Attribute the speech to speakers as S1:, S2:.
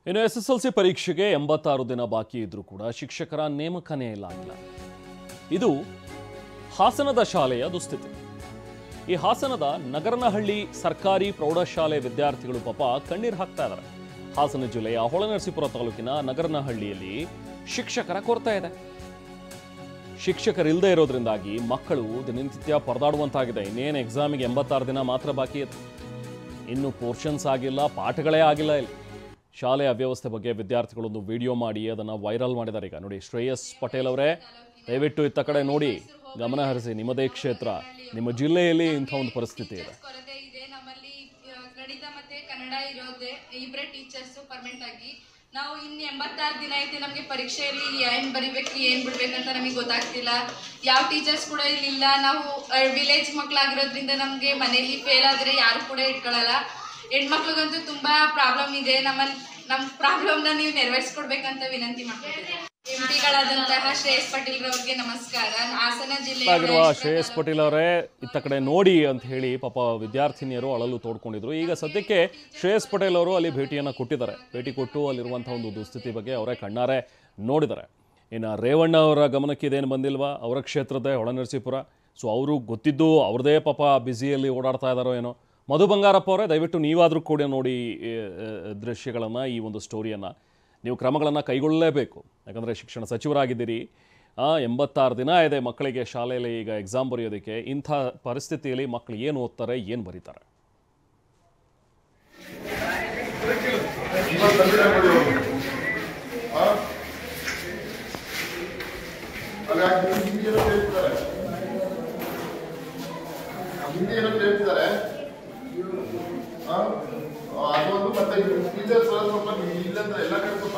S1: ಇನ್ನು ಎಸ್ಎಸ್ಎಲ್ಸಿ ಪರೀಕ್ಷೆಗೆ 86 ದಿನ ಬಾಕಿ ಇದ್ರೂ ಕೂಡ ಶಿಕ್ಷಕರ ನೇಮಕನೇ ಆಗಿಲ್ಲ. ಇದು ಹಾಸನದ ಶಾಲೆಯ ದುಸ್ಥಿತಿ. ಈ ಹಾಸನದ ನಗರನಹಳ್ಳಿ ಸರ್ಕಾರಿ ಪ್ರೌಢಶಾಲೆ ವಿದ್ಯಾರ್ಥಿಗಳು ಪಾಪ ಕಣ್ಣೀರು ಹಾಕ್ತಾ ಇದ್ದಾರೆ. ಹಾಸನ ಜಿಲ್ಲೆಯ ಹೊಳೆನರಸೀಪುರ ತಾಲೂಕಿನ ನಗರನಹಳ್ಳಿಯಲ್ಲಿ ಶಿಕ್ಷಕರ ಕೊರತೆ ಇದೆ. ಶಿಕ್ಷಕರಿಲ್ಲದೆ ಇರೋದ್ರಿಂದಾಗಿ ಮಕ್ಕಳು ದಿನನಿತ್ಯ ಪರದಾಡುವಂತಾಗಿದೆ. ಇನ್ನೇನು ಎಕ್ಸಾಮಿಗೆ 86 ದಿನ ಮಾತ್ರ ಬಾಕಿ ಇದೆ. ಇನ್ನು ಪೋರ್ಷನ್ಸ್ ಆಗಿಲ್ಲ, ಪಾಠಗಳೇ ಆಗಿಲ್ಲ. ಇಲ್ಲಿ ಶಾಲೆಯ ಅವ್ಯವಸ್ಥೆ ಬಗ್ಗೆ ವಿದ್ಯಾರ್ಥಿಗಳೊಂದು ವಿಡಿಯೋ ಮಾಡಿ ಅದನ್ನು ವೈರಲ್ ಮಾಡಿದ್ದಾರೆ. ಈಗ ನೋಡಿ, ಶ್ರೇಯಸ್ ಪಟೇಲ್ ಅವರೇ, ದಯವಿಟ್ಟು ಇತ್ತ ಕಡೆ ನೋಡಿ, ಗಮನ ಹರಿಸಿ. ನಿಮ್ಮದೇ ಕ್ಷೇತ್ರ, ನಿಮ್ಮ ಜಿಲ್ಲೆಯಲ್ಲಿ ಇಂಥ ಒಂದು ಪರಿಸ್ಥಿತಿ ಇದೆ.
S2: ನಮ್ಮಲ್ಲಿ ಗಣಿತ ಮತ್ತೆ ಕನ್ನಡ ಇರೋದೇ ಇಬ್ಬರೇ ಟೀಚರ್ಸ್ ಪರ್ಮನೆಂಟ್ ಆಗಿ. ನಾವು ಇನ್ನು 86 ದಿನ ಐತೆ, ನಮಗೆ ಪರೀಕ್ಷೆಯಲ್ಲಿ ಏನು ಬರಿಬೇಕು ಏನು ಬಿಡ್ಬೇಕಂತ ನಮಗೆ ಗೊತ್ತಾಗ್ತಿಲ್ಲ. ಯಾವ ಟೀಚರ್ಸ್ ಕೂಡ ಇಲ್ಲಿಲ್ಲ. ನಾವು ವಿಲೇಜ್ ಮಕ್ಕಳಾಗಿರೋದ್ರಿಂದ ನಮಗೆ ಮನೇಲಿ ಫೇಲ್ ಆದರೆ ಯಾರು ಕೂಡ ಇಟ್ಕೊಳ್ಳಲ್ಲ. ಹೆಣ್ಮಕ್ಳಿಗಂತೂ ತುಂಬಾ ಪ್ರಾಬ್ಲಮ್ ಇದೆ. ನಮ್ಮ ಪ್ರಾಬ್ಲಮ್ನ ನೀವು ನೆರವೇರಿಸ್ಕೊಡ್ಬೇಕಂತ ವಿನಂತಿ ಮಾಡ್ತಿದ್ದೀವಿ. ಎಂಪಿಗಳಾದಂತಹ ಶ್ರೇಯಸ್ ಪಟೇಲ್ ಅವರಿಗೆ ನಮಸ್ಕಾರ. ಹಾಸನ ಜಿಲ್ಲೆಯ
S1: ಶ್ರೇಯಸ್ ಪಟೇಲ್ ಅವರೇ, ಇತ್ತ ಕಡೆ ನೋಡಿ ಅಂತ ಹೇಳಿ ಪಾಪ ವಿದ್ಯಾರ್ಥಿನಿಯರು ಅಳಲು ತೋಡ್ಕೊಂಡಿದ್ರು. ಈಗ ಸದ್ಯಕ್ಕೆ ಶ್ರೇಯಸ್ ಪಟೇಲ್ ಅವರು ಅಲ್ಲಿ ಭೇಟಿಯನ್ನು ಕೊಟ್ಟಿದ್ದಾರೆ. ಭೇಟಿ ಕೊಟ್ಟು ಅಲ್ಲಿರುವಂಥ ಒಂದು ದುಸ್ಥಿತಿ ಬಗ್ಗೆ ಅವರೇ ಕಣ್ಣಾರೆ ನೋಡಿದ್ದಾರೆ. ಇನ್ನು ರೇವಣ್ಣ ಅವರ ಗಮನಕ್ಕೆ ಇದೇನು ಬಂದಿಲ್ವಾ? ಅವರ ಕ್ಷೇತ್ರದೇ ಹೊಳೆನರಸೀಪುರ. ಸೊ ಅವರು ಗೊತ್ತಿದ್ದು ಅವ್ರದೇ ಪಾಪ ಬ್ಯುಸಿಯಲ್ಲಿ ಓಡಾಡ್ತಾ ಇದ್ದಾರೋ ಏನೋ. ಮಧು ಬಂಗಾರಪ್ಪ ಅವರೇ, ದಯವಿಟ್ಟು ನೀವಾದರೂ ಕೂಡ ನೋಡಿ ದೃಶ್ಯಗಳನ್ನು, ಈ ಒಂದು ಸ್ಟೋರಿಯನ್ನು. ನೀವು ಕ್ರಮಗಳನ್ನು ಕೈಗೊಳ್ಳಲೇಬೇಕು. ಯಾಕಂದರೆ ಶಿಕ್ಷಣ ಸಚಿವರಾಗಿದ್ದೀರಿ. 86 ದಿನ ಇದೆ ಮಕ್ಕಳಿಗೆ ಶಾಲೆಯಲ್ಲಿ ಈಗ ಎಕ್ಸಾಮ್ ಬರೆಯೋದಕ್ಕೆ. ಇಂಥ ಪರಿಸ್ಥಿತಿಯಲ್ಲಿ ಮಕ್ಕಳು ಏನು ಓದ್ತಾರೆ, ಏನು ಬರೀತಾರೆ?
S3: ಅದೊಂದು ಮತ್ತೆ ಟೀಚರ್ಸ್ ಸ್ವಲ್ಪ ಇಲ್ಲಂದ್ರೆ ಎಲ್ಲ ಕಡೆ ಸ್ವಲ್ಪ